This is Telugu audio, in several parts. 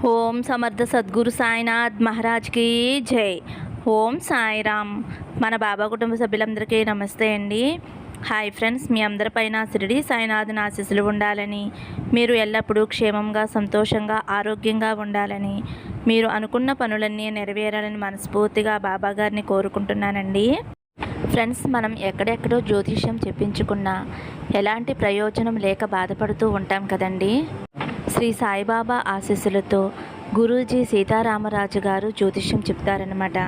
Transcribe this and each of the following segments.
ఓం సమర్థ సద్గురు సాయినాథ్ మహారాజ్కి జై. ఓం సాయిరామ్. మన బాబా కుటుంబ సభ్యులందరికీ నమస్తే అండి. హాయ్ ఫ్రెండ్స్, మీ అందరిపైన షిరిడి సాయినాథుని ఆశీస్సులు ఉండాలని, మీరు ఎల్లప్పుడూ క్షేమంగా సంతోషంగా ఆరోగ్యంగా ఉండాలని, మీరు అనుకున్న పనులన్నీ నెరవేరాలని మనస్ఫూర్తిగా బాబా గారిని కోరుకుంటున్నానండి. ఫ్రెండ్స్, మనం ఎక్కడెక్కడో జ్యోతిష్యం చెప్పించుకున్నా ఎలాంటి ప్రయోజనం లేక బాధపడుతూ ఉంటాం కదండి. శ్రీ సాయిబాబా ఆశీస్సులతో గురూజీ సీతారామరాజు గారు జ్యోతిష్యం చెప్తారనమాట.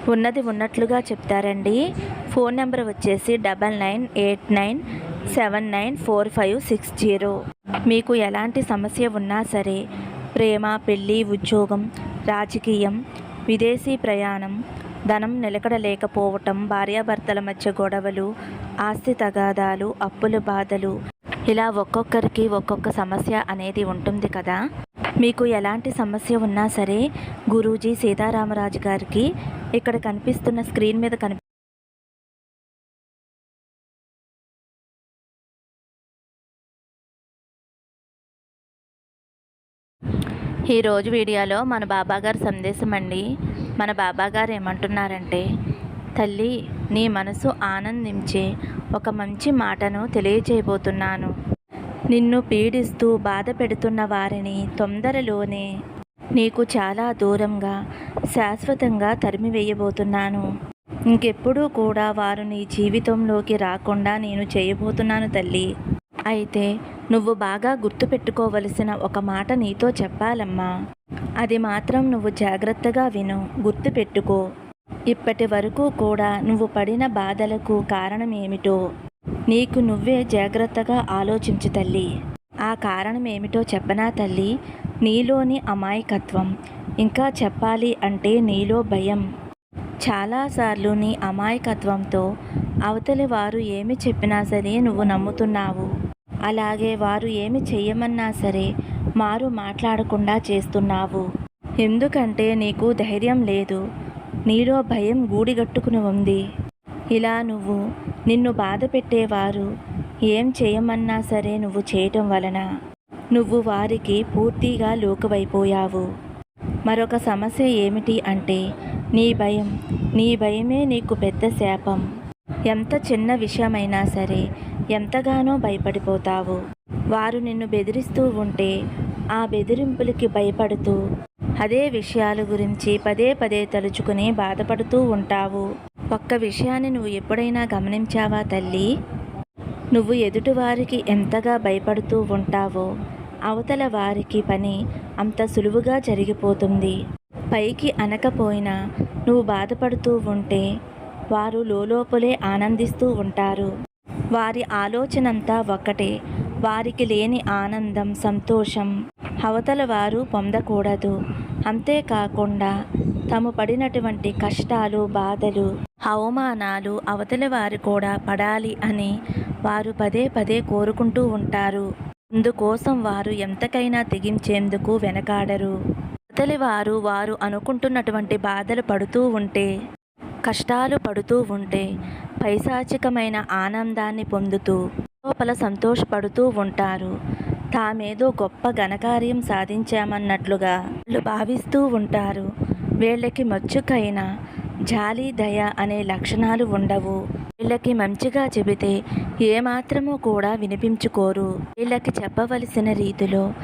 ఉన్నది ఉన్నట్లుగా చెప్తారండి. ఫోన్ నెంబర్ వచ్చేసి 9989794560. మీకు ఎలాంటి సమస్య ఉన్నా సరే, ప్రేమ, పెళ్ళి, ఉద్యోగం, రాజకీయం, విదేశీ ప్రయాణం, ధనం నిలకడ లేకపోవటం, భార్యాభర్తల మధ్య గొడవలు, ఆస్తి తగాదాలు, అప్పుల బాధలు, ఇలా ఒక్కొక్కరికి ఒక్కొక్క సమస్య అనేది ఉంటుంది కదా. మీకు ఎలాంటి సమస్య ఉన్నా సరే గురూజీ సీతారామరాజు గారికి ఇక్కడ కనిపిస్తున్న స్క్రీన్ మీద ఈరోజు వీడియోలో మన బాబాగారు సందేశం అండి. మన బాబాగారు ఏమంటున్నారంటే, తల్లి, నీ మనసు ఆనందించే ఒక మంచి మాటను తెలియజేయబోతున్నాను. నిన్ను పీడిస్తూ బాధ పెడుతున్న వారిని తొందరలోనే నీకు చాలా దూరంగా శాశ్వతంగా తరిమివేయబోతున్నాను. ఇంకెప్పుడూ కూడా వారు నీ జీవితంలోకి రాకుండా నేను చేయబోతున్నాను తల్లి. అయితే నువ్వు బాగా గుర్తుపెట్టుకోవలసిన ఒక మాట నీతో చెప్పాలమ్మా. అది మాత్రం నువ్వు జాగ్రత్తగా విను, గుర్తుపెట్టుకో. ఇప్పటి వరకు కూడా నువ్వు పడిన బాధలకు కారణం ఏమిటో నీకు నువ్వే జాగ్రత్తగా ఆలోచించు తల్లి. ఆ కారణం ఏమిటో చెప్పనా తల్లి? నీలోని అమాయకత్వం. ఇంకా చెప్పాలి అంటే నీలో భయం. చాలాసార్లు నీ అమాయకత్వంతో అవతలి వారు ఏమి చెప్పినా సరే నువ్వు నమ్ముతున్నావు. అలాగే వారు ఏమి చెయ్యమన్నా సరే మారు మాట్లాడకుండా చేస్తున్నావు. ఎందుకంటే నీకు ధైర్యం లేదు, నీలో భయం గూడిగట్టుకుని ఉంది. ఇలా నువ్వు నిన్ను బాధ పెట్టేవారు ఏం చేయమన్నా సరే నువ్వు చేయటం వలన నువ్వు వారికి పూర్తిగా లోకువైపోయావు. మరొక సమస్య ఏమిటి అంటే నీ భయం. నీ భయమే నీకు పెద్ద శాపం. ఎంత చిన్న విషయమైనా సరే ఎంతగానో భయపడిపోతావు. వారు నిన్ను బెదిరిస్తూ ఉంటే ఆ బెదిరింపులకి భయపడుతూ అదే విషయాల గురించి పదే పదే తలుచుకుని బాధపడుతూ ఉంటావు. ఒక్క విషయాన్ని నువ్వు ఎప్పుడైనా గమనించావా తల్లి? నువ్వు ఎదుటివారికి ఎంతగా భయపడుతూ ఉంటావో అవతల వారికి పని అంత సులువుగా జరిగిపోతుంది. పైకి అనకపోయినా నువ్వు బాధపడుతూ ఉంటే వారు లోపలే ఆనందిస్తూ ఉంటారు. వారి ఆలోచనంతా ఒక్కటే. వారికి లేని ఆనందం, సంతోషం అవతల వారు పొందకూడదు. అంతేకాకుండా తాము పడినటువంటి కష్టాలు, బాధలు, అవమానాలు అవతలి వారు కూడా పడాలి అని వారు పదే పదే కోరుకుంటూ ఉంటారు. అందుకోసం వారు ఎంతకైనా తెగించేందుకు వెనకాడరు. అవతలి వారు అనుకుంటున్నటువంటి బాధలు పడుతూ ఉంటే, కష్టాలు పడుతూ ఉంటే పైశాచికమైన ఆనందాన్ని పొందుతూ లోపల సంతోషపడుతూ ఉంటారు. తామేదో గొప్ప ఘనకార్యం సాధించామన్నట్లుగా వాళ్ళు భావిస్తూ ఉంటారు. వీళ్ళకి మచ్చుకైనా జాలి, దయ అనే లక్షణాలు ఉండవు. వీళ్ళకి మంచిగా చెబితే ఏమాత్రమూ కూడా వినిపించుకోరు. వీళ్ళకి చెప్పవలసిన రీతిలో,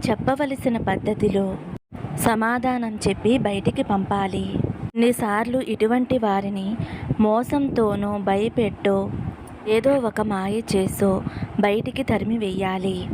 చెప్పవలసిన పద్ధతిలో సమాధానం చెప్పి బయటికి పంపాలి. కొన్నిసార్లు ఇటువంటి వారిని మోసంతోనో, భయపెట్టో, ఏదో ఒక మాయ చేసో బయటికి తరిమి వేయాలి.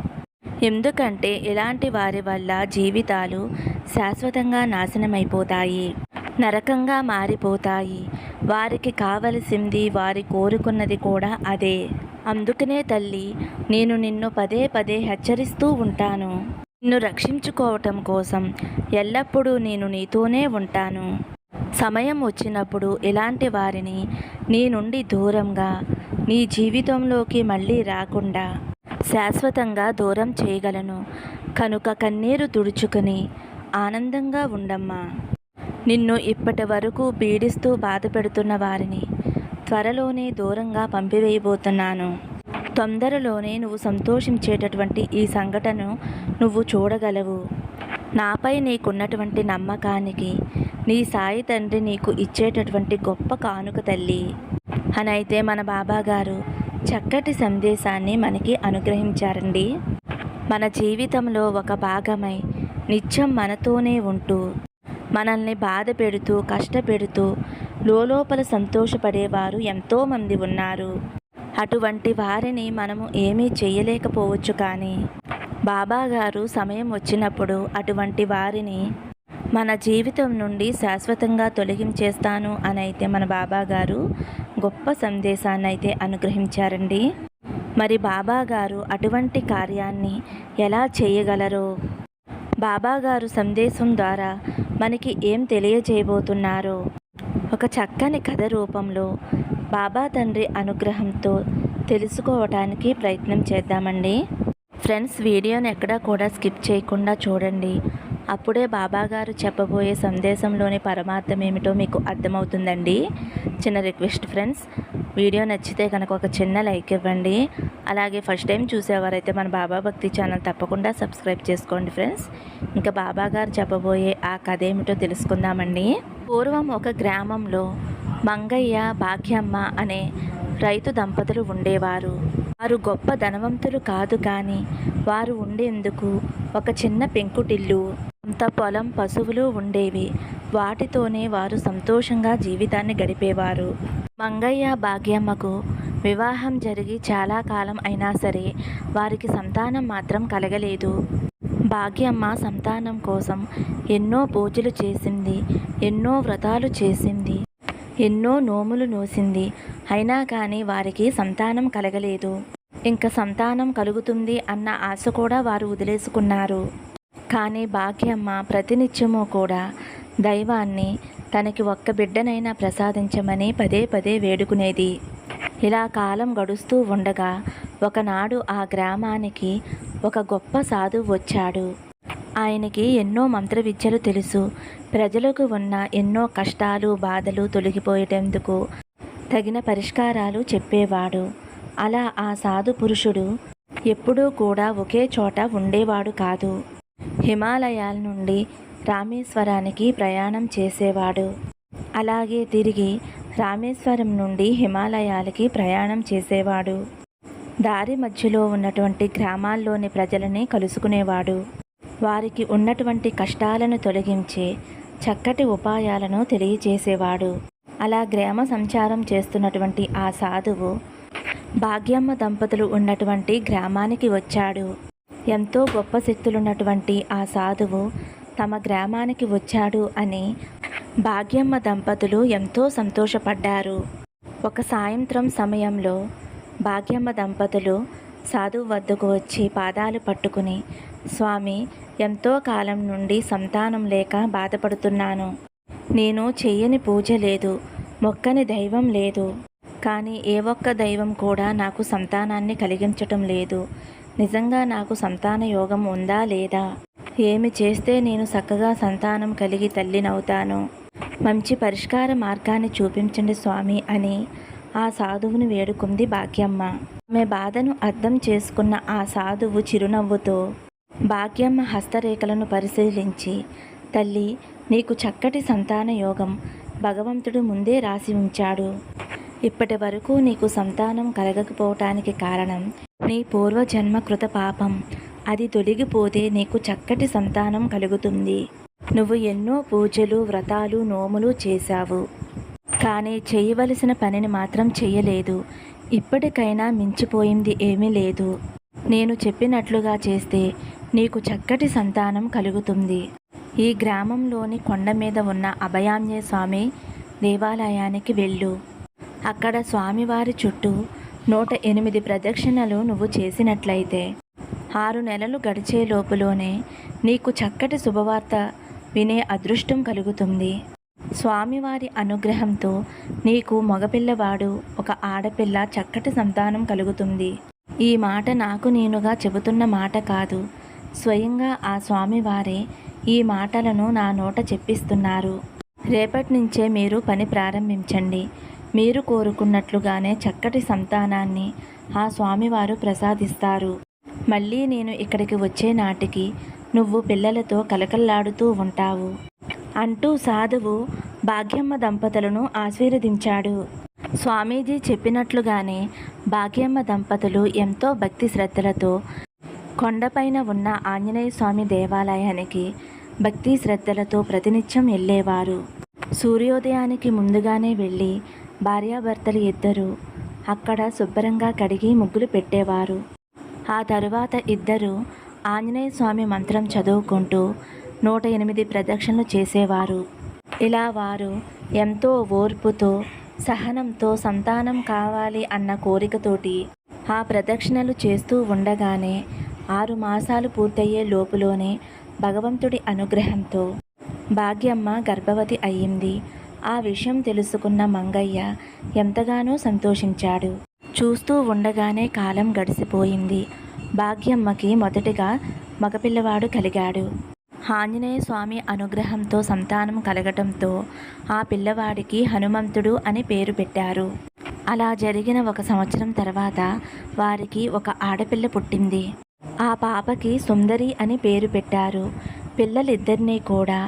ఎందుకంటే ఇలాంటి వారి వల్ల జీవితాలు శాశ్వతంగా నాశనమైపోతాయి, నరకంగా మారిపోతాయి. వారికి కావలసింది, వారి కోరుకున్నది కూడా అదే. అందుకనే తల్లి, నేను నిన్ను పదే పదే హెచ్చరిస్తూ ఉంటాను. నిన్ను రక్షించుకోవటం కోసం ఎల్లప్పుడూ నేను నీతోనే ఉంటాను. సమయం వచ్చినప్పుడు ఇలాంటి వారిని నీ నుండి దూరంగా, నీ జీవితంలోకి మళ్ళీ రాకుండా శాశ్వతంగా దూరం చేయగలను. కనుక కన్నీరు తుడుచుకొని ఆనందంగా ఉండమ్మా. నిన్ను ఇప్పటి వరకు పీడిస్తూ బాధ పెడుతున్న వారిని త్వరలోనే దూరంగా పంపివేయబోతున్నాను. తొందరలోనే నువ్వు సంతోషించేటటువంటి ఈ సంఘటనను నువ్వు చూడగలవు. నాపై నీకున్నటువంటి నమ్మకానికి నీ సాయి తండ్రి నీకు ఇచ్చేటటువంటి గొప్ప కానుక తల్లి అని అయితే మన బాబాగారు చక్కటి సందేశాన్ని మనకి అనుగ్రహించారండి. మన జీవితంలో ఒక భాగమై నిత్యం మనతోనే ఉంటూ మనల్ని బాధ పెడుతూ కష్టపెడుతూ లోపల సంతోషపడేవారు ఎంతోమంది ఉన్నారు. అటువంటి వారిని మనము ఏమీ చేయలేకపోవచ్చు, కానీ బాబాగారు సమయం వచ్చినప్పుడు అటువంటి వారిని మన జీవితం నుండి శాశ్వతంగా తొలగించేస్తాను అని అయితే మన బాబాగారు గొప్ప సందేశాన్ని అయితే అనుగ్రహించారండి. మరి బాబాగారు అటువంటి కార్యాన్ని ఎలా చేయగలరో, బాబాగారు సందేశం ద్వారా మనకి ఏం తెలియజేయబోతున్నారో ఒక చక్కని కథ రూపంలో బాబా తండ్రి అనుగ్రహంతో తెలుసుకోవటానికి ప్రయత్నం చేద్దామండి. ఫ్రెండ్స్, వీడియోని ఎక్కడా కూడా స్కిప్ చేయకుండా చూడండి. అప్పుడే బాబాగారు చెప్పబోయే సందేశంలోని పరమార్థం ఏమిటో మీకు అర్థమవుతుందండి. చిన్న రిక్వెస్ట్ ఫ్రెండ్స్, వీడియో నచ్చితే కనుక ఒక చిన్న లైక్ ఇవ్వండి. అలాగే ఫస్ట్ టైం చూసేవారైతే మన బాబా భక్తి ఛానల్ తప్పకుండా సబ్స్క్రైబ్ చేసుకోండి ఫ్రెండ్స్. ఇంకా బాబాగారు చెప్పబోయే ఆ కథ ఏమిటో తెలుసుకుందామండి. పూర్వం ఒక గ్రామంలో మంగయ్య భాగ్యమ్మ అనే రైతు దంపతులు ఉండేవారు. వారు గొప్ప ధనవంతులు కాదు, కానీ వారు ఉండేందుకు ఒక చిన్న పెంకుటిల్లు, అంత పొలం, పశువులు ఉండేవి. వాటితోనే వారు సంతోషంగా జీవితాన్ని గడిపేవారు. మంగయ్య భాగ్యమ్మకు వివాహం జరిగి చాలా కాలం అయినా సరే వారికి సంతానం మాత్రం కలగలేదు. భాగ్యమ్మ సంతానం కోసం ఎన్నో పూజలు చేసింది, ఎన్నో వ్రతాలు చేసింది, ఎన్నో నోములు నోసింది. అయినా కానీ వారికి సంతానం కలగలేదు. ఇంకా సంతానం కలుగుతుంది అన్న ఆశ కూడా వారు వదిలేసుకున్నారు. కానీ భాగ్యమ్మ ప్రతినిత్యము కూడా దైవాన్ని తనకి ఒక్క బిడ్డనైనా ప్రసాదించమని పదే పదే వేడుకునేది. ఇలా కాలం గడుస్తూ ఉండగా ఒకనాడు ఆ గ్రామానికి ఒక గొప్ప సాధువు వచ్చాడు. ఆయనకి ఎన్నో మంత్ర విద్యలు తెలుసు. ప్రజలకు ఉన్న ఎన్నో కష్టాలు బాధలు తొలగిపోయేటందుకు తగిన పరిష్కారాలు చెప్పేవాడు. అలా ఆ సాధు పురుషుడు ఎప్పుడూ కూడా ఒకే చోట ఉండేవాడు కాదు. హిమాలయాల నుండి రామేశ్వరానికి ప్రయాణం చేసేవాడు. అలాగే తిరిగి రామేశ్వరం నుండి హిమాలయాలకి ప్రయాణం చేసేవాడు. దారి మధ్యలో ఉన్నటువంటి గ్రామాల్లోని ప్రజలని కలుసుకునేవాడు. వారికి ఉన్నటువంటి కష్టాలను తొలగించే చక్కటి ఉపాయాలను తెలియచేసేవాడు. అలా గ్రామ సంచారం చేస్తున్నటువంటి ఆ సాధువు భాగ్యమ్మ దంపతులు ఉన్నటువంటి గ్రామానికి వచ్చాడు. ఎంతో గొప్ప శక్తులున్నటువంటి ఆ సాధువు తమ గ్రామానికి వచ్చాడు అని భాగ్యమ్మ దంపతులు ఎంతో సంతోషపడ్డారు. ఒక సాయంత్రం సమయంలో భాగ్యమ్మ దంపతులు సాధువు వద్దకు వచ్చి పాదాలు పట్టుకుని, స్వామి, ఎంతో కాలం నుండి సంతానం లేక బాధపడుతున్నాను. నేను చెయ్యని పూజ లేదు, మొక్కని దైవం లేదు, కానీ ఏ ఒక్క దైవం కూడా నాకు సంతానాన్ని కలిగించటం లేదు. నిజంగా నాకు సంతాన యోగం ఉందా లేదా? ఏమి చేస్తే నేను చక్కగా సంతానం కలిగి తల్లినవుతాను? మంచి పరిష్కార మార్గాన్ని చూపించండి స్వామి అని ఆ సాధువుని వేడుకుంది భాగ్యమ్మ. ఆమె బాధను అర్థం చేసుకున్న ఆ సాధువు చిరునవ్వుతో భాగ్యమ్మ హస్తరేఖలను పరిశీలించి, తల్లి, నీకు చక్కటి సంతాన యోగం భగవంతుడు ముందే రాసి ఉంచాడు. ఇప్పటి వరకు నీకు సంతానం కలగకపోవటానికి కారణం నీ పూర్వజన్మ కృత పాపం. అది తొలగిపోతే నీకు చక్కటి సంతానం కలుగుతుంది. నువ్వు ఎన్నో పూజలు, వ్రతాలు, నోములు చేశావు, కానీ చేయవలసిన పనిని మాత్రం చేయలేదు. ఇప్పటికైనా మించిపోయింది ఏమీ లేదు. నేను చెప్పినట్లుగా చేస్తే నీకు చక్కటి సంతానం కలుగుతుంది. ఈ గ్రామంలోని కొండ మీద ఉన్న అభయాంజనేయ స్వామి దేవాలయానికి వెళ్ళు. అక్కడ స్వామివారి చుట్టూ 108 ప్రదక్షిణలు నువ్వు చేసినట్లయితే 6 నెలలు గడిచే లోపులోనే నీకు చక్కటి శుభవార్త వినే అదృష్టం కలుగుతుంది. స్వామివారి అనుగ్రహంతో నీకు మగపిల్లవాడు, ఒక ఆడపిల్ల చక్కటి సంతానం కలుగుతుంది. ఈ మాట నాకు నేనుగా చెబుతున్న మాట కాదు. స్వయంగా ఆ స్వామివారే ఈ మాటలను నా నోట చెప్పిస్తున్నారు. రేపటి నుంచే మీరు పని ప్రారంభించండి. మీరు కోరుకున్నట్లుగానే చక్కటి సంతానాన్ని ఆ స్వామివారు ప్రసాదిస్తారు. మళ్ళీ నేను ఇక్కడికి వచ్చే నాటికి నువ్వు పిల్లలతో కలకల్లాడుతూ ఉంటావు అంటూ సాధువు భాగ్యమ్మ దంపతులను ఆశీర్వదించాడు. స్వామీజీ చెప్పినట్లుగానే భాగ్యమ్మ దంపతులు ఎంతో భక్తి శ్రద్ధలతో కొండపైన ఉన్న ఆంజనేయ స్వామి దేవాలయానికి భక్తి శ్రద్ధలతో ప్రతినిత్యం వెళ్ళేవారు. సూర్యోదయానికి ముందుగానే వెళ్ళి భార్యాభర్తలు ఇద్దరు అక్కడ శుభ్రంగా కడిగి ముగ్గులు పెట్టేవారు. ఆ తరువాత ఇద్దరు ఆంజనేయ స్వామి మంత్రం చదువుకుంటూ 108 ప్రదక్షిణలు చేసేవారు. ఇలా వారు ఎంతో ఓర్పుతో సహనంతో సంతానం కావాలి అన్న కోరికతోటి ఆ ప్రదక్షిణలు చేస్తూ ఉండగానే 6 మాసాలు పూర్తయ్యే లోపులోనే భగవంతుడి అనుగ్రహంతో భాగ్యమ్మ గర్భవతి అయ్యింది. ఆ విషయం తెలుసుకున్న మంగయ్య ఎంతగానో సంతోషించాడు. చూస్తూ ఉండగానే కాలం గడిచిపోయింది. భాగ్యమ్మకి మొదటిగా మగపిల్లవాడు కలిగాడు. ఆంజనేయ స్వామి అనుగ్రహంతో సంతానం కలగటంతో ఆ పిల్లవాడికి హనుమంతుడు అని పేరు పెట్టారు. అలా జరిగిన 1 సంవత్సరం తర్వాత వారికి ఒక ఆడపిల్ల పుట్టింది. ఆ పాపకి సుందరి అని పేరు పెట్టారు. పిల్లలిద్దరినీ కూడా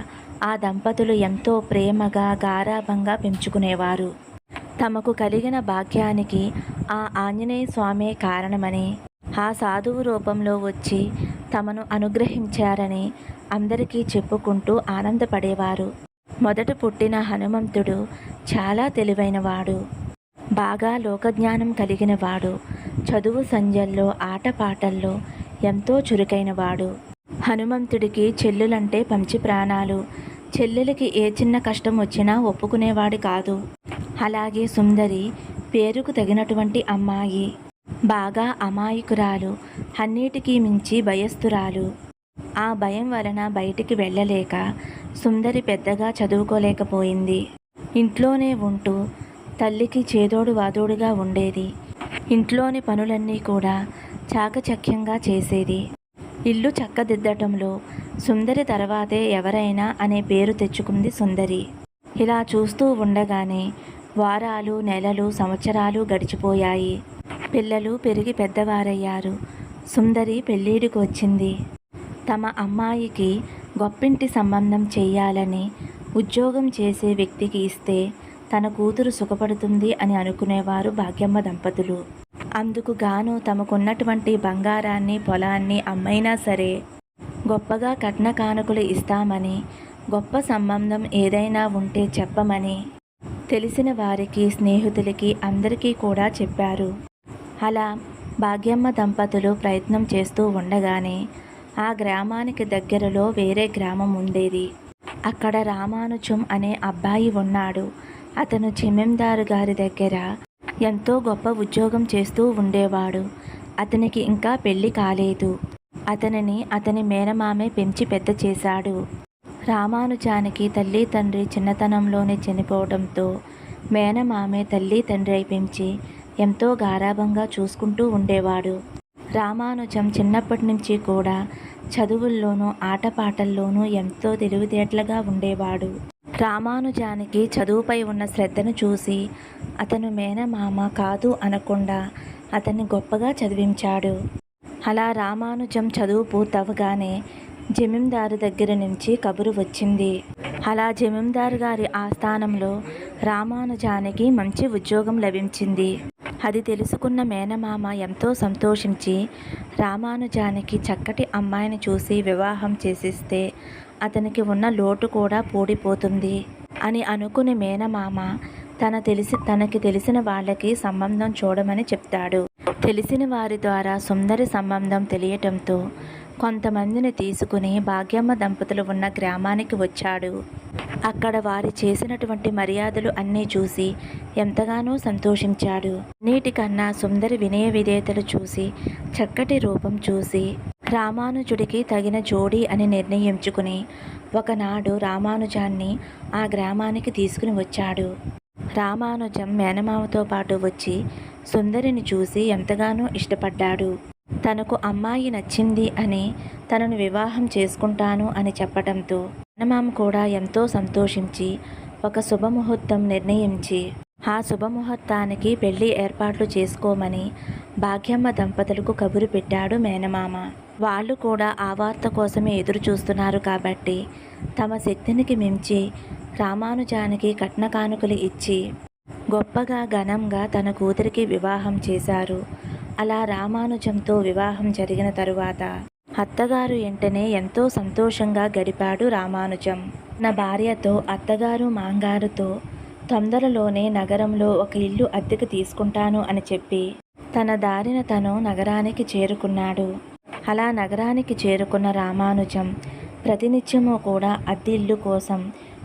ఆ దంపతులు ఎంతో ప్రేమగా గారాబంగా పెంచుకునేవారు. తమకు కలిగిన భాగ్యానికి ఆ ఆంజనేయ స్వామే కారణమని, ఆ సాధువు రూపంలో వచ్చి తమను అనుగ్రహించారని అందరికీ చెప్పుకుంటూ ఆనందపడేవారు. మొదట పుట్టిన హనుమంతుడు చాలా తెలివైనవాడు, బాగా లోకజ్ఞానం కలిగినవాడు, చదువు సంధ్యల్లో ఆటపాటల్లో ఎంతో చురుకైనవాడు. హనుమంతుడికి చెల్లులంటే పంచి ప్రాణాలు. చెల్లెలకి ఏ చిన్న కష్టం వచ్చినా ఒప్పుకునేవాడు కాదు. అలాగే సుందరి పేరుకు తగినటువంటి అమ్మాయి, బాగా అమాయకురాలు, అన్నిటికీ మించి భయస్థురాలు. ఆ భయం వలన బయటికి వెళ్ళలేక సుందరి పెద్దగా చదువుకోలేకపోయింది. ఇంట్లోనే ఉంటూ తల్లికి చేదోడు వాదోడుగా ఉండేది. ఇంట్లోని పనులన్నీ కూడా చాకచక్యంగా చేసేది. ఇల్లు చక్కదిద్దటంలో సుందరి తర్వాతే ఎవరైనా అనే పేరు తెచ్చుకుంది సుందరి. ఇలా చూస్తూ ఉండగానే వారాలు, నెలలు, సంవత్సరాలు గడిచిపోయాయి. పిల్లలు పెరిగి పెద్దవారయ్యారు. సుందరి పెళ్ళిడికి వచ్చింది. తమ అమ్మాయికి గొప్పింటి సంబంధం చెయ్యాలని ఉద్యోగం చేసే వ్యక్తికి ఇస్తే తన కూతురు సుఖపడుతుంది అని అనుకునేవారు భాగ్యమ్మ దంపతులు. అందుకు గాను తమకున్నటువంటి బంగారాన్ని, పొలాన్ని అమ్మైనా సరే గొప్పగా కట్న కానుకలు ఇస్తామని, గొప్ప సంబంధం ఏదైనా ఉంటే చెప్పమని తెలిసిన వారికి, స్నేహితులకి అందరికీ కూడా చెప్పారు. అలా భాగ్యమ్మ దంపతులు ప్రయత్నం చేస్తూ ఉండగానే ఆ గ్రామానికి దగ్గరలో వేరే గ్రామం ఉండేది. అక్కడ రామానుజం అనే అబ్బాయి ఉన్నాడు. అతను జమీందారు గారి దగ్గర ఎంతో గొప్ప ఉద్యోగం చేస్తూ ఉండేవాడు. అతనికి ఇంకా పెళ్లి కాలేదు. అతనిని అతని మేనమామే పెంచి పెద్ద చేశాడు. రామానుజానికి తల్లి తండ్రి చిన్నతనంలోనే చనిపోవడంతో మేనమామే తల్లి తండ్రి పెంచి ఎంతో గారాబంగా చూసుకుంటూ ఉండేవాడు. రామానుజం చిన్నప్పటి నుంచి కూడా చదువుల్లోనూ ఆటపాటల్లోనూ ఎంతో తెలివితేటలుగా ఉండేవాడు. రామానుజానికి చదువుపై ఉన్న శ్రద్ధను చూసి అతను మేనమామ కాదు అనకుండా అతన్ని గొప్పగా చదివించాడు. అలా రామానుజం చదువు పూర్తవగానే జమీందారు దగ్గర నుంచి కబురు వచ్చింది. అలా జమీందారు గారి ఆస్థానంలో రామానుజానికి మంచి ఉద్యోగం లభించింది. అది తెలుసుకున్న మేనమామ ఎంతో సంతోషించి రామానుజానికి చక్కటి అమ్మాయిని చూసి వివాహం చేసిస్తే అతనికి ఉన్న లోటు కూడా పూడిపోతుంది అని అనుకుని మేనమామ తనకి తెలిసిన వాళ్ళకి సంబంధం చూడమని చెప్తాడు. తెలిసిన వారి ద్వారా సుందరి సంబంధం తెలియటంతో కొంతమందిని తీసుకుని భాగ్యమ్మ దంపతులు ఉన్న గ్రామానికి వచ్చాడు. అక్కడ వారి చేసినటువంటి మర్యాదలు అన్నీ చూసి ఎంతగానో సంతోషించాడు. అన్నిటికన్నా సుందరి వినయ విధేయతలు చూసి, చక్కటి రూపం చూసి రామానుజుడికి తగిన జోడీ అని నిర్ణయించుకుని ఒకనాడు రామానుజాన్ని ఆ గ్రామానికి తీసుకుని వచ్చాడు. రామానుజం మేనమామతో పాటు వచ్చి సుందరిని చూసి ఎంతగానో ఇష్టపడ్డాడు. తనకు అమ్మాయి నచ్చింది అని తనను వివాహం చేసుకుంటాను అని చెప్పడంతో మేనమామ కూడా ఎంతో సంతోషించి ఒక శుభముహూర్తం నిర్ణయించి ఆ శుభముహూర్తానికి పెళ్లి ఏర్పాట్లు చేసుకోమని భాగ్యమ్మ దంపతులకు కబురు పెట్టాడు మేనమామ. వాళ్ళు కూడా ఆ వార్త కోసమే ఎదురు చూస్తున్నారు కాబట్టి తమ శక్తినికి మించి రామానుజానికి కట్న కానుకలు ఇచ్చి గొప్పగా ఘనంగా తన కూతురికి వివాహం చేశారు. అలా రామానుజంతో వివాహం జరిగిన తరువాత అత్తగారు వెంటనే ఎంతో సంతోషంగా గడిపాడు రామానుజం. నా భార్యతో అత్తగారు మాంగారుతో తొందరలోనే నగరంలో ఒక ఇల్లు అద్దెకు తీసుకుంటాను అని చెప్పి తన దారిన తను నగరానికి చేరుకున్నాడు. అలా నగరానికి చేరుకున్న రామానుజం ప్రతినిత్యము కూడా అద్దె ఇల్లు కోసం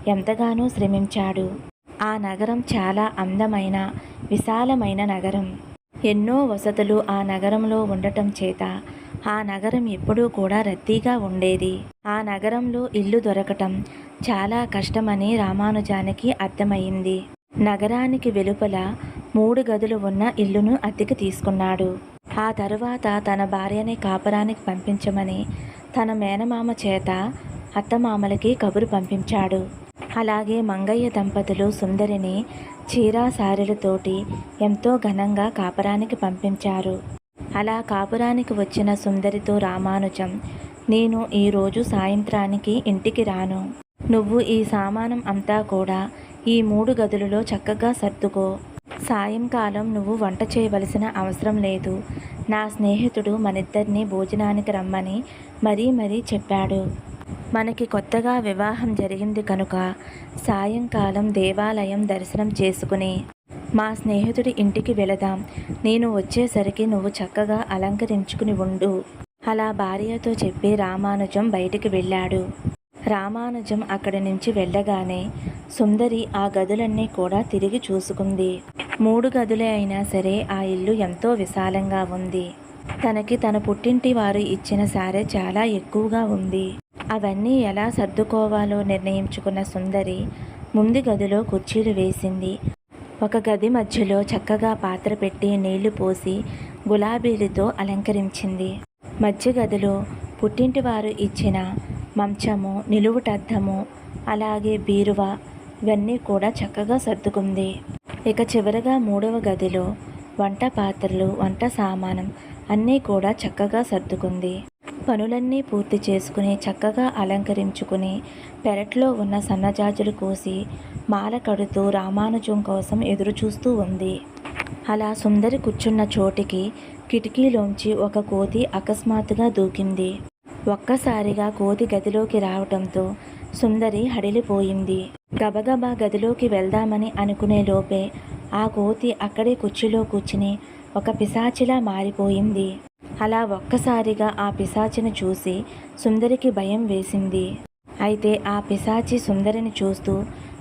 ఎంతగానో శ్రమించాడు. ఆ నగరం చాలా అందమైన విశాలమైన నగరం. ఎన్నో వసతులు ఆ నగరంలో ఉండటం చేత ఆ నగరం ఎప్పుడూ కూడా రద్దీగా ఉండేది. ఆ నగరంలో ఇల్లు దొరకటం చాలా కష్టమని రామానుజానికి అర్థమైంది. నగరానికి వెలుపల 3 గదులు ఉన్న ఇల్లును అద్దెకు తీసుకున్నాడు. ఆ తరువాత తన భార్యని కాపురానికి పంపించమని తన మేనమామ చేత అత్తమామలకి కబురు పంపించాడు. అలాగే మంగయ్య దంపతులు సుందరిని చీరా సారెలతోటి ఎంతో ఘనంగా కాపురానికి పంపించారు. అలా కాపురానికి వచ్చిన సుందరితో రామానుజం, నేను ఈరోజు సాయంత్రానికి ఇంటికి రాను. నువ్వు ఈ సామానం అంతా కూడా ఈ 3 గదులలో చక్కగా సర్దుకో. సాయంకాలం నువ్వు వంట చేయవలసిన అవసరం లేదు. నా స్నేహితుడు మనిద్దరిని భోజనానికి రమ్మని మరీ చెప్పాడు. మనకి కొత్తగా వివాహం జరిగింది కనుక సాయంకాలం దేవాలయం దర్శనం చేసుకుని మా స్నేహితుడి ఇంటికి వెళదాం. నేను వచ్చేసరికి నువ్వు చక్కగా అలంకరించుకుని ఉండు. అలా భార్యతో చెప్పి రామానుజం బయటికి వెళ్ళాడు. రామానుజం అక్కడి నుంచి వెళ్ళగానే సుందరి ఆ గదులన్నీ కూడా తిరిగి చూసుకుంది. 3 గదులే అయినా సరే ఆ ఇల్లు ఎంతో విశాలంగా ఉంది. తనకి తన పుట్టింటి వారు ఇచ్చిన సారె చాలా ఎక్కువగా ఉంది. అవన్నీ ఎలా సర్దుకోవాలో నిర్ణయించుకున్న సుందరి ముందు గదిలో కుర్చీలు వేసింది. ఒక గది మధ్యలో చక్కగా పాత్ర పెట్టి నీళ్లు పోసి గులాబీలతో అలంకరించింది. మధ్య గదిలో పుట్టింటి వారు ఇచ్చిన మంచము, నిలువుటద్దము, అలాగే బీరువా ఇవన్నీ కూడా చక్కగా సర్దుకుంది. ఇక చివరగా 3వ గదిలో వంట పాత్రలు, వంట సామానం అన్నీ కూడా చక్కగా సర్దుకుంది. పనులన్నీ పూర్తి చేసుకుని చక్కగా అలంకరించుకుని పెరట్లో ఉన్న సన్నజాజులు కోసి మాల కడుతూ రామానుజం కోసం ఎదురు చూస్తూ ఉంది. అలా సుందరి కూర్చున్న చోటికి కిటికీలోంచి ఒక కోతి అకస్మాత్తుగా దూకింది. ఒక్కసారిగా కోతి గదిలోకి రావటంతో సుందరి హడిలిపోయింది. గబగబా గదిలోకి వెళ్దామని అనుకునే లోపే ఆ కోతి అక్కడే కుర్చీలో కూర్చుని ఒక పిశాచిలా మారిపోయింది. అలా ఒక్కసారిగా ఆ పిశాచిని చూసి సుందరికి భయం వేసింది. అయితే ఆ పిశాచి సుందరిని చూస్తూ,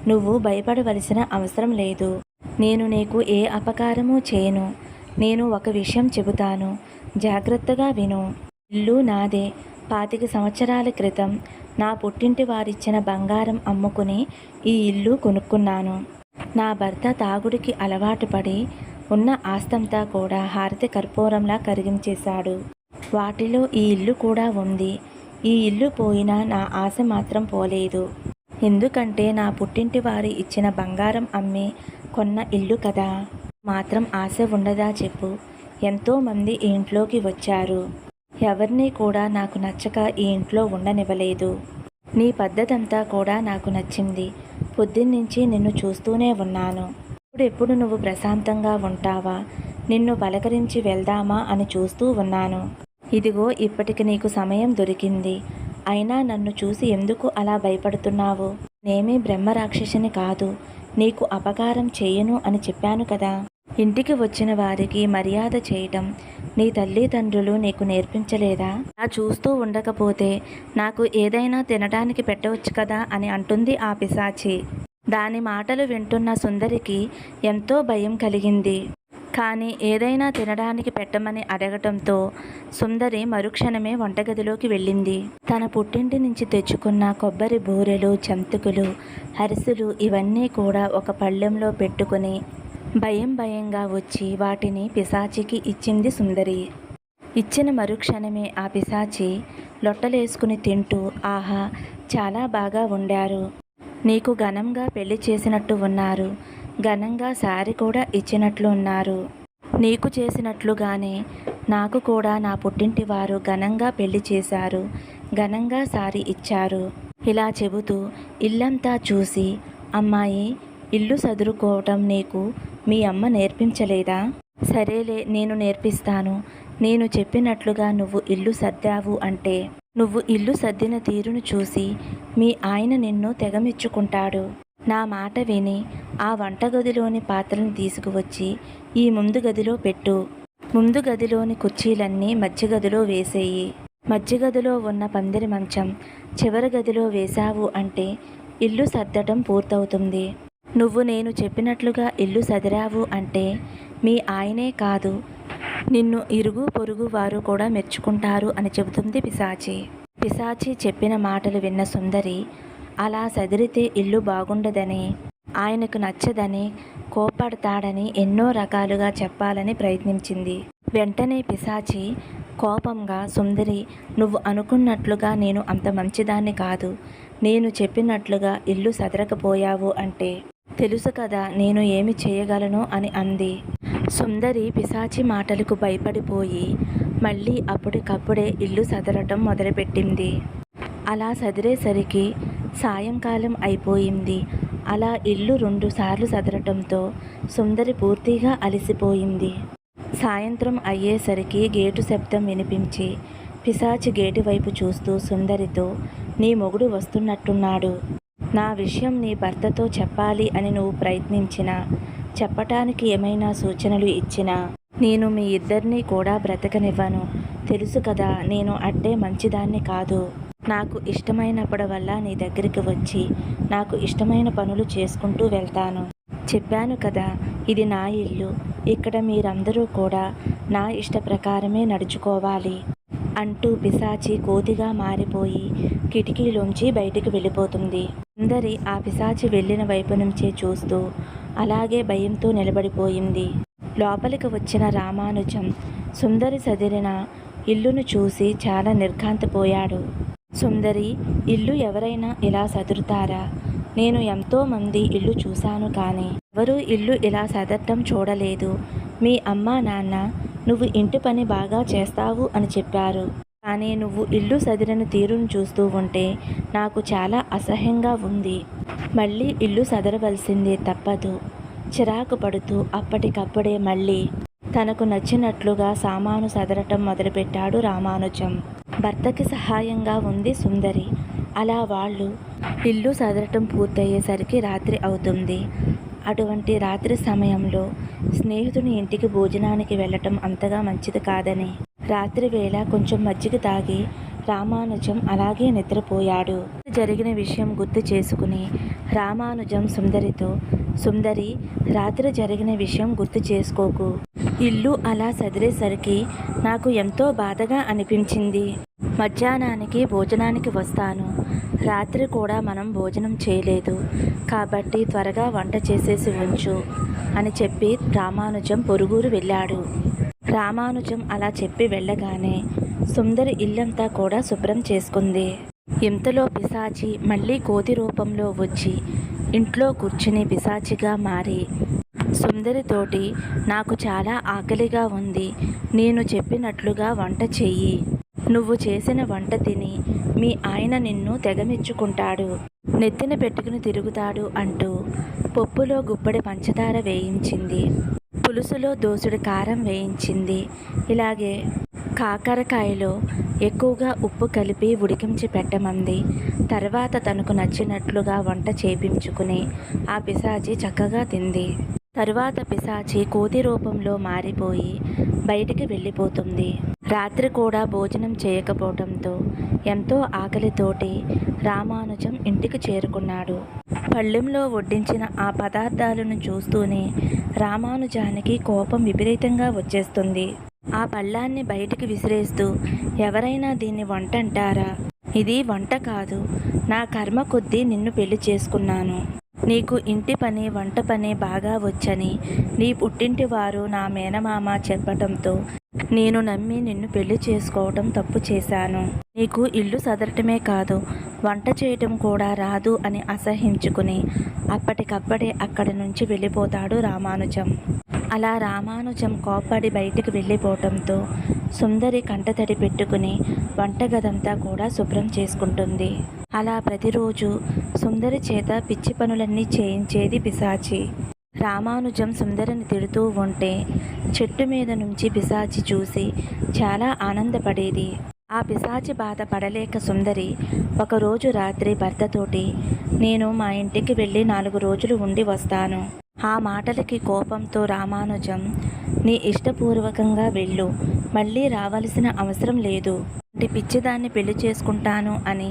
నువ్వు భయపడవలసిన అవసరం లేదు. నేను నీకు ఏ అపకారమూ చేయను. నేను ఒక విషయం చెబుతాను, జాగ్రత్తగా విను. ఇల్లు నాదే. 25 సంవత్సరాల క్రితం నా పుట్టింటి వారిచ్చిన బంగారం అమ్ముకుని ఈ ఇల్లు కొనుక్కున్నాను. నా భర్త తాగుడికి అలవాటు పడి ఉన్న ఆస్తంతా కూడా హారతి కర్పూరంలా కరిగించేశాడు. వాటిలో ఈ ఇల్లు కూడా ఉంది. ఈ ఇల్లు పోయినా నా ఆశ మాత్రం పోలేదు. ఎందుకంటే నా పుట్టింటి వారి ఇచ్చిన బంగారం అమ్మి కొన్న ఇల్లు కదా. మాత్రం ఆశ ఉండదా చెప్పు. ఎంతోమంది ఈ ఇంట్లోకి వచ్చారు. ఎవరినీ కూడా నాకు నచ్చక ఈ ఇంట్లో ఉండనివ్వలేదు. నీ పద్ధతంతా కూడా నాకు నచ్చింది. పొద్దున్నుంచి నిన్ను చూస్తూనే ఉన్నాను. ఎప్పుడు నువ్వు ప్రశాంతంగా ఉంటావా, నిన్ను పలకరించి వెళ్దామా అని చూస్తూ ఉన్నాను. ఇదిగో ఇప్పటికి నీకు సమయం దొరికింది. అయినా నన్ను చూసి ఎందుకు అలా భయపడుతున్నావు? నేమీ బ్రహ్మరాక్షసిని కాదు. నీకు అపకారం చేయను అని చెప్పాను కదా. ఇంటికి వచ్చిన వారికి మర్యాద చేయటం నీ తల్లిదండ్రులు నీకు నేర్పించలేదా? అలా చూస్తూ ఉండకపోతే నాకు ఏదైనా తినడానికి పెట్టవచ్చు కదా అని అంటుంది ఆ పిశాచి. దాని మాటలు వింటున్న సుందరికి ఎంతో భయం కలిగింది. కానీ ఏదైనా తినడానికి పెట్టమని అడగటంతో సుందరి మరుక్షణమే వంటగదిలోకి వెళ్ళింది. తన పుట్టింటి నుంచి తెచ్చుకున్న కొబ్బరి బూరెలు, జంతికలు, అరిసెలు ఇవన్నీ కూడా ఒక పళ్ళెంలో పెట్టుకుని భయంగా వచ్చి వాటిని పిశాచికి ఇచ్చింది సుందరి. ఇచ్చిన మరుక్షణమే ఆ పిశాచి లొట్టలేసుకుని తింటూ, ఆహా, చాలా బాగా వండారు. నీకు ఘనంగా పెళ్లి చేసినట్టు ఉన్నారు. ఘనంగా సారి కూడా ఇచ్చినట్లు ఉన్నారు. నీకు చేసినట్లుగానే నాకు కూడా నా పుట్టింటి వారు ఘనంగా పెళ్లి చేశారు, ఘనంగా సారీ ఇచ్చారు. ఇలా చెబుతూ ఇల్లంతా చూసి, అమ్మాయి, ఇల్లు సదురుకోవటం నీకు మీ అమ్మ నేర్పించలేదా? సరేలే, నేను నేర్పిస్తాను. నేను చెప్పినట్లుగా నువ్వు ఇల్లు సర్దావు అంటే, నువ్వు ఇల్లు సర్దిన తీరును చూసి మీ ఆయన నిన్ను తెగమెచ్చుకుంటాడు. నా మాట విని ఆ వంటగదిలోని పాత్రలను తీసుకువచ్చి ఈ ముందు గదిలో పెట్టు. ముందు గదిలోని కుర్చీలన్నీ మధ్య గదిలో వేసేయి. మధ్య గదిలో ఉన్న పందిరి మంచం చివరి గదిలో వేశావు అంటే ఇల్లు సర్దటం పూర్తవుతుంది. నువ్వు నేను చెప్పినట్లుగా ఇల్లు సదిరావు అంటే మీ ఆయనే కాదు, నిన్ను ఇరుగు పొరుగు వారు కూడా మెచ్చుకుంటారు అని చెబుతుంది పిశాచి. పిశాచి చెప్పిన మాటలు విన్న సుందరి అలా సదిరితే ఇల్లు బాగుండదని, ఆయనకు నచ్చదని, కోపడతాడని ఎన్నో రకాలుగా చెప్పాలని ప్రయత్నించింది. వెంటనే పిశాచి కోపంగా, సుందరి, నువ్వు అనుకున్నట్లుగా నేను అంత మంచిదాన్ని కాదు. నేను చెప్పినట్లుగా ఇల్లు సదరకపోయావు అంటే తెలుసు కదా నేను ఏమి చేయగలను అని అంది. సుందరి పిశాచి మాటలకు భయపడిపోయి మళ్ళీ అప్పటికప్పుడే ఇల్లు సదరటం మొదలుపెట్టింది. అలా సదిరేసరికి సాయంకాలం అయిపోయింది. అలా ఇల్లు 2 సార్లు సదరటంతో సుందరి పూర్తిగా అలసిపోయింది. సాయంత్రం అయ్యేసరికి గేటు శబ్దం వినిపించి పిశాచి గేటు వైపు చూస్తూ సుందరితో, నీ మొగుడు వస్తున్నట్టున్నాడు. నా విషయం నీ భర్తతో చెప్పాలి అని నువ్వు ప్రయత్నించినా, చెప్పటానికి ఏమైనా సూచనలు ఇచ్చినా నేను మీ ఇద్దరినీ కూడా బ్రతకనివ్వను. తెలుసు కదా నేను అట్టే మంచిదాన్ని కాదు. నాకు ఇష్టమైనప్పుడల్లా నీ దగ్గరికి వచ్చి నాకు ఇష్టమైన పనులు చేసుకుంటూ వెళ్తాను. చెప్పాను కదా, ఇది నా ఇల్లు. ఇక్కడ మీరందరూ కూడా నా ఇష్ట ప్రకారమే నడుచుకోవాలి అంటూ పిశాచి కోతిగా మారిపోయి కిటికీలోంచి బయటికి వెళ్ళిపోతుంది. సుందరి ఆ పిశాచి వెళ్ళిన వైపు నుంచే చూస్తూ అలాగే భయంతో నిలబడిపోయింది. లోపలికి వచ్చిన రామానుజం సుందరి సదిరిన ఇల్లును చూసి చాలా నిర్ఘాంతపోయాడు. సుందరి, ఇల్లు ఎవరైనా ఇలా సదురుతారా? నేను ఎంతోమంది ఇల్లు చూశాను, కానీ ఎవరూ ఇల్లు ఇలా సదరటం చూడలేదు. మీ అమ్మా నాన్న నువ్వు ఇంటి పని బాగా చేస్తావు అని చెప్పారు, కానీ నువ్వు ఇల్లు సదిరిన తీరును చూస్తూ ఉంటే నాకు చాలా అసహ్యంగా ఉంది. మళ్ళీ ఇల్లు సదరవలసిందే, తప్పదు. చిరాకు పడుతూ అప్పటికప్పుడే మళ్ళీ తనకు నచ్చినట్లుగా సామాను సదరటం మొదలుపెట్టాడు రామానుజం. భర్తకి సహాయంగా ఉంది సుందరి. అలా వాళ్ళు ఇల్లు సదరటం పూర్తయ్యేసరికి రాత్రి అవుతుంది. అటువంటి రాత్రి సమయంలో స్నేహితుని ఇంటికి భోజనానికి వెళ్ళటం అంతగా మంచిది కాదని రాత్రి వేళ కొంచెం మజ్జిగ తాగి రామానుజం అలాగే నిద్రపోయాడు. జరిగిన విషయం గుర్తు చేసుకుని రామానుజం సుందరితో, సుందరి, రాత్రి జరిగిన విషయం గుర్తు చేసుకోకు. ఇల్లు అలా సదిరేసరికి నాకు ఎంతో బాధగా అనిపించింది. మధ్యాహ్నానికి భోజనానికి వస్తాను. రాత్రి కూడా మనం భోజనం చేయలేదు, కాబట్టి త్వరగా వంట చేసేసి ఉంచు అని చెప్పి రామానుజం పొరుగురు వెళ్ళాడు. రామానుజం అలా చెప్పి వెళ్ళగానే సుందరి ఇల్లంతా కూడా శుభ్రం చేసుకుంది. ఇంతలో పిశాచి మళ్ళీ కోతి రూపంలో వచ్చి ఇంట్లో కూర్చుని పిశాచిగా మారి సుందరితోటి, నాకు చాలా ఆకలిగా ఉంది, నేను చెప్పినట్లుగా వంట చెయ్యి. నువ్వు చేసిన వంట తిని మీ ఆయన నిన్ను తెగమెచ్చుకుంటాడు, నెత్తిన పెట్టుకుని తిరుగుతాడు అంటూ పప్పులో గుప్పడి పంచదార వేయించింది, పులుసులో దోసుడు కారం వేయించింది. ఇలాగే కాకరకాయలో ఎక్కువగా ఉప్పు కలిపి ఉడికించి పెట్టమంది. తర్వాత తనకు నచ్చినట్లుగా వంట చేపించుకుని ఆ పిశాచి చక్కగా తింది. తరువాత పిశాచి కోతి రూపంలో మారిపోయి బయటికి వెళ్ళిపోతుంది. రాత్రి కూడా భోజనం చేయకపోవడంతో ఎంతో ఆకలితోటి రామానుజం ఇంటికి చేరుకున్నాడు. పళ్ళెంలో వడ్డించిన ఆ పదార్థాలను చూస్తూనే రామానుజానికి కోపం విపరీతంగా వచ్చేస్తుంది. ఆ పళ్ళాన్ని బయటికి విసిరేస్తూ, ఎవరైనా దీన్ని వంట అంటారా? ఇది వంట కాదు. నా కర్మ కొద్దీ నిన్ను పెళ్లి చేసుకున్నాను. నీకు ఇంటి పని వంట పని బాగా వచ్చని నీ పుట్టింటి వారు నా మేనమామ చెప్పటంతో నేను నమ్మి నిన్ను పెళ్లి చేసుకోవటం తప్పు చేశాను. నీకు ఇల్లు సదరటమే కాదు, వంట చేయటం కూడా రాదు అని అసహ్యించుకుని అప్పటికప్పుడే అక్కడి నుంచి వెళ్ళిపోతాడు రామానుజం. అలా రామానుజం కోప్పడి బయటికి వెళ్ళిపోవటంతో సుందరి కంటతడి పెట్టుకుని వంటగదంతా కూడా శుభ్రం చేసుకుంటుంది. అలా ప్రతిరోజు సుందరి చేత పిచ్చి పనులన్నీ చేయించేది పిశాచి. రామానుజం సుందరిని తిడుతూ ఉంటే చెట్టు మీద నుంచి పిశాచి చూసి చాలా ఆనందపడేది. ఆ పిశాచి బాధ పడలేక సుందరి ఒకరోజు రాత్రి భర్తతోటి, నేను మా ఇంటికి వెళ్ళి 4 రోజులు ఉండి వస్తాను. ఆ మాటలకి కోపంతో రామానుజం, నీ ఇష్టపూర్వకంగా వెళ్ళు, మళ్ళీ రావలసిన అవసరం లేదు. పిచ్చిదాన్ని పెళ్లి చేసుకుంటాను అని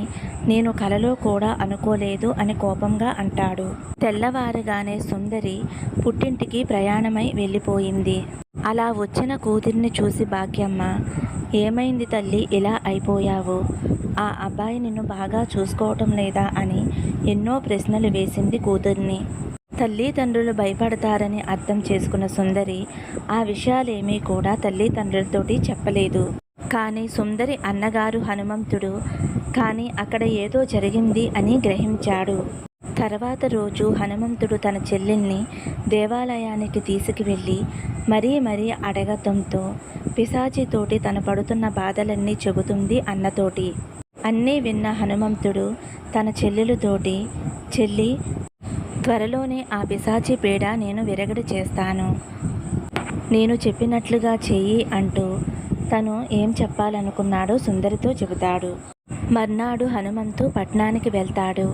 నేను కలలో కూడా అనుకోలేదు అని కోపంగా అంటాడు. తెల్లవారుగానే సుందరి పుట్టింటికి ప్రయాణమై వెళ్ళిపోయింది. అలా వచ్చిన కూతురిని చూసి భాగ్యమ్మ, ఏమైంది తల్లి, ఇలా అయిపోయావు? ఆ అబ్బాయి నిన్ను బాగా చూసుకోవటం లేదా అని ఎన్నో ప్రశ్నలు వేసింది కూతుర్ని. తల్లిదండ్రులు భయపడతారని అర్థం చేసుకున్న సుందరి ఆ విషయాలేమీ కూడా తల్లిదండ్రులతోటి చెప్పలేదు. కానీ సుందరి అన్నగారు హనుమంతుడు కానీ అక్కడ ఏదో జరిగింది అని గ్రహించాడు. తర్వాత రోజు హనుమంతుడు తన చెల్లెల్ని దేవాలయానికి తీసుకువెళ్ళి మరీ అడగటంతో పిశాచితోటి తన పడుతున్న బాధలన్నీ చెబుతుంది అన్నతోటి. అన్నీ విన్న హనుమంతుడు తన చెల్లెలుతోటి, చెల్లి, త్వరలోనే ఆ పిశాచి పీడ నేను విరగడి చేస్తాను, నేను చెప్పినట్లుగా చెయ్యి అంటూ తను ఏం చెప్పాలనుకున్నాడో సుందరితో చెబుతాడు. మర్నాడు హనుమంతు పట్నానికి వెళ్తాడు.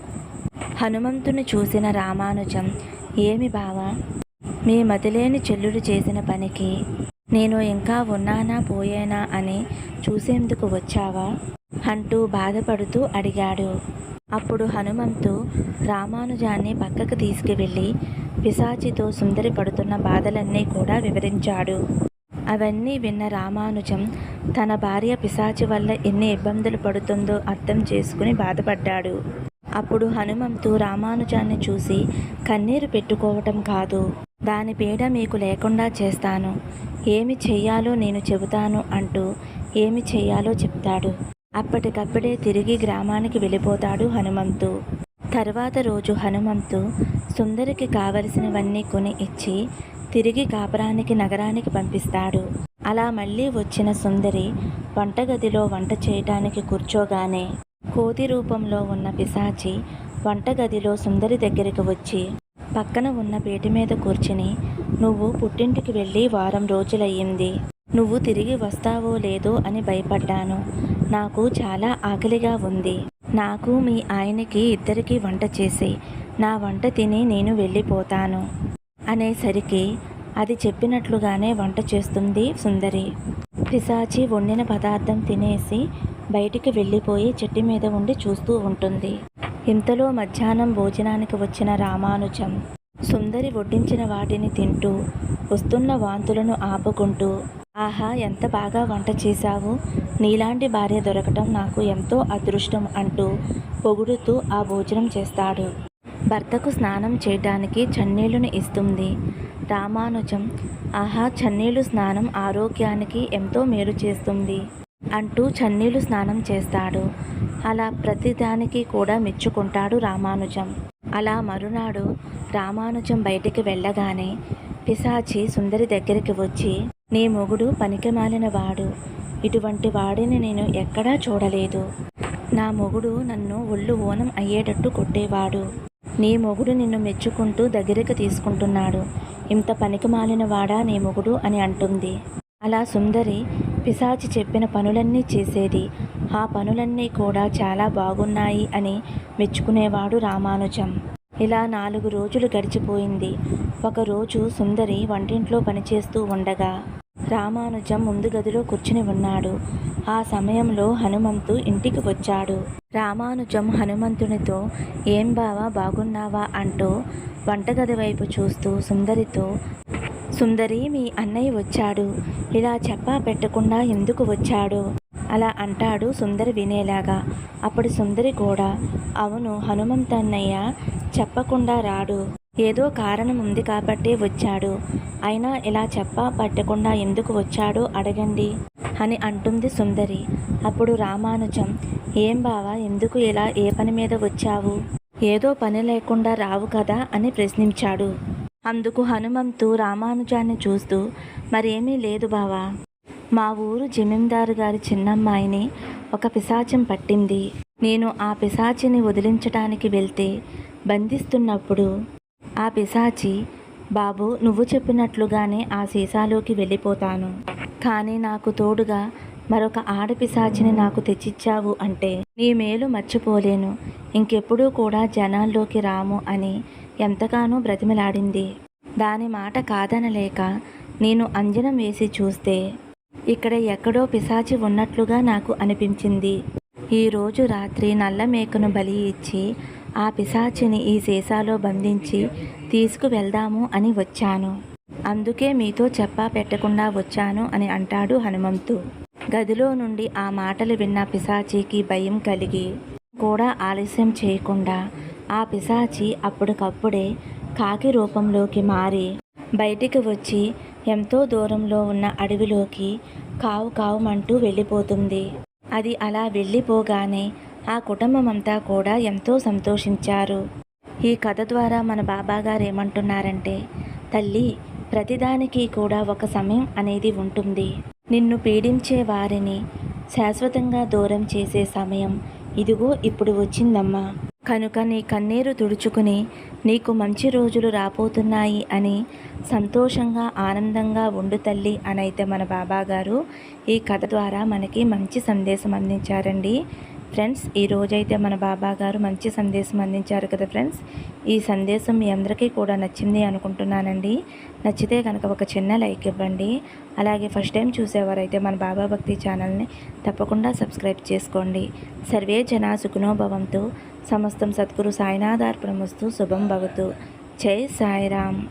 హనుమంతుని చూసిన రామానుజం, ఏమి బావా, మీ మతిలేని చెల్లుడు చేసిన పనికి నేను ఇంకా ఉన్నానా పోయేనా అని చూసేందుకు వచ్చావా అంటూ బాధపడుతూ అడిగాడు. అప్పుడు హనుమంతు రామానుజాన్ని పక్కకు తీసుకువెళ్ళి పిశాచితో సుందరి పడుతున్న బాధలన్నీ కూడా వివరించాడు. అవన్నీ విన్న రామానుజం తన భార్య పిశాచి వల్ల ఎన్ని ఇబ్బందులు పడుతుందో అర్థం చేసుకుని బాధపడ్డాడు. అప్పుడు హనుమంతు రామానుజాన్ని చూసి, కన్నీరు పెట్టుకోవటం కాదు, దాని పీడ మీకు లేకుండా చేస్తాను, ఏమి చెయ్యాలో నేను చెబుతాను అంటూ ఏమి చెయ్యాలో చెప్తాడు. అప్పటికప్పుడే తిరిగి గ్రామానికి వెళ్ళిపోతాడు హనుమంతు. తర్వాత రోజు హనుమంతు సుందరికి కావలసినవన్నీ కొని ఇచ్చి తిరిగి కాపురానికి నగరానికి పంపిస్తాడు. అలా మళ్ళీ వచ్చిన సుందరి వంటగదిలో వంట చేయటానికి కూర్చోగానే కోతి రూపంలో ఉన్న పిశాచి వంటగదిలో సుందరి దగ్గరికి వచ్చి పక్కన ఉన్న పీట మీద కూర్చుని, నువ్వు పుట్టింటికి వెళ్ళి వారం రోజులయ్యింది, నువ్వు తిరిగి వస్తావో లేదో అని భయపడ్డాను, నాకు చాలా ఆకలిగా ఉంది, నాకు మీ ఆయనకి ఇద్దరికీ వంట చేసి నా వంట తిని నేను వెళ్ళిపోతాను అనేసరికి అది చెప్పినట్లుగానే వంట చేస్తుంది సుందరి. పిశాచి వండిన పదార్థం తినేసి బయటికి వెళ్ళిపోయి చెట్టు మీద ఉండి చూస్తూ ఉంటుంది. ఇంతలో మధ్యాహ్నం భోజనానికి వచ్చిన రామానుజం సుందరి వడ్డించిన వాటిని తింటూ వస్తున్న వాంతులను ఆపుకుంటూ, ఆహా, ఎంత బాగా వంట చేశావు, నీలాంటి భార్య దొరకటం నాకు ఎంతో అదృష్టం అంటూ పొగుడుతూ ఆ భోజనం చేస్తాడు. భర్తకు స్నానం చేయడానికి చన్నీళ్లను ఇస్తుంది. రామానుజం, ఆహా, చన్నీళ్లు స్నానం ఆరోగ్యానికి ఎంతో మేలు చేస్తుంది అంటూ చన్నీళ్లు స్నానం చేస్తాడు. అలా ప్రతిదానికి కూడా మెచ్చుకుంటాడు రామానుజం. అలా మరునాడు రామానుజం బయటికి వెళ్ళగానే పిశాచి సుందరి దగ్గరికి వచ్చి, నీ మొగుడు పనికిమాలిన వాడు, ఇటువంటి వాడిని నేను ఎక్కడా చూడలేదు, నా మొగుడు నన్ను ఒళ్ళు ఓనం అయ్యేటట్టు కొట్టేవాడు, నీ మొగుడు నిన్ను మెచ్చుకుంటూ దగ్గరికి తీసుకుంటున్నాడు, ఇంత పనికిమాలిన వాడా నీ మొగుడు అని అంటుంది. అలా సుందరి పిశాచి చెప్పిన పనులన్నీ చేసేది. ఆ పనులన్నీ కూడా చాలా బాగున్నాయి అని మెచ్చుకునేవాడు రామానుజం. ఇలా 4 రోజులు గడిచిపోయింది. ఒకరోజు సుందరి వంటింట్లో పనిచేస్తూ ఉండగా రామానుజం ముందు గదిలో కూర్చుని ఉన్నాడు. ఆ సమయంలో హనుమంతు ఇంటికి వచ్చాడు. రామానుజం హనుమంతునితో, ఏం బావా, బాగున్నావా అంటూ వంటగది వైపు చూస్తూ సుందరితో, సుందరి, మీ అన్నయ్య వచ్చాడు, ఇలా చెప్పా పెట్టకుండా ఎందుకు వచ్చాడు అలా అంటాడు సుందరి వినేలాగా. అప్పుడు సుందరి కూడా, అవును, హనుమంతన్నయ్య చెప్పకుండా రాడు, ఏదో కారణం ఉంది కాబట్టే వచ్చాడు, అయినా ఇలా చెప్పా పట్టకుండా ఎందుకు వచ్చాడో అడగండి అని అంటుంది సుందరి. అప్పుడు రామానుజం, ఏం బావా, ఎందుకు ఇలా, ఏ పని మీద వచ్చావు, ఏదో పని లేకుండా రావు కదా అని ప్రశ్నించాడు. అందుకు హనుమంతు రామానుజాన్ని చూస్తూ, మరేమీ లేదు బావా, మా ఊరు జమీందారు గారి చిన్నమ్మాయిని ఒక పిశాచం పట్టింది. నేను ఆ పిశాచిని వదిలించటానికి వెళ్తే బంధిస్తున్నప్పుడు ఆ పిశాచి, బాబు నువ్వు చెప్పినట్లుగానే ఆ సీసాలోకి వెళ్ళిపోతాను, కానీ నాకు తోడుగా మరొక ఆడపిశాచిని నాకు తెచ్చిచ్చావు అంటే నీ మేలు మర్చిపోలేను, ఇంకెప్పుడూ కూడా జనాల్లోకి రాము అని ఎంతగానో బ్రతిమలాడింది. దాని మాట కాదనలేక నేను అంజనం వేసి చూస్తే ఇక్కడ ఎక్కడో పిశాచి ఉన్నట్లుగా నాకు అనిపించింది. ఈరోజు రాత్రి నల్ల మేకను బలి ఇచ్చి ఆ పిశాచిని ఈ సీసాలో బంధించి తీసుకువెళ్దాము అని వచ్చాను. అందుకే మీతో చెప్పా పెట్టకుండా వచ్చాను అని అంటాడు హనుమంతు. గదిలో నుండి ఆ మాటలు విన్న పిశాచికి భయం కలిగి కూడా ఆలస్యం చేయకుండా ఆ పిశాచి అప్పటికప్పుడే కాకి రూపంలోకి మారి బయటికి వచ్చి ఎంతో దూరంలో ఉన్న అడవిలోకి కావు కావుమంటూ వెళ్ళిపోతుంది. అది అలా వెళ్ళిపోగానే ఆ కుటుంబమంతా కూడా ఎంతో సంతోషించారు. ఈ కథ ద్వారా మన బాబాగారు ఏమంటున్నారంటే, తల్లి, ప్రతిదానికి కూడా ఒక సమయం అనేది ఉంటుంది. నిన్ను పీడించే వారిని శాశ్వతంగా దూరం చేసే సమయం ఇదిగో ఇప్పుడు వచ్చిందమ్మా. కనుక నీ కన్నీరు తుడుచుకుని నీకు మంచి రోజులు రాబోతున్నాయి అని సంతోషంగా ఆనందంగా ఉండు తల్లి అనైతే మన బాబాగారు ఈ కథ ద్వారా మనకి మంచి సందేశం అందించారండి. ఫ్రెండ్స్, ఈరోజైతే మన బాబాగారు మంచి సందేశం అందించారు కదా ఫ్రెండ్స్. ఈ సందేశం మీ అందరికీ కూడా నచ్చింది అనుకుంటున్నానండి. నచ్చితే కనుక ఒక చిన్న లైక్ ఇవ్వండి. అలాగే ఫస్ట్ టైం చూసేవారైతే మన బాబా భక్తి ఛానల్ని తప్పకుండా సబ్స్క్రైబ్ చేసుకోండి. సర్వే జనా సుఖినో భవంతు. సమస్తం సద్గురు సాయినాథార్పణమస్తు. శుభం భవతు. జై సాయిరామ్.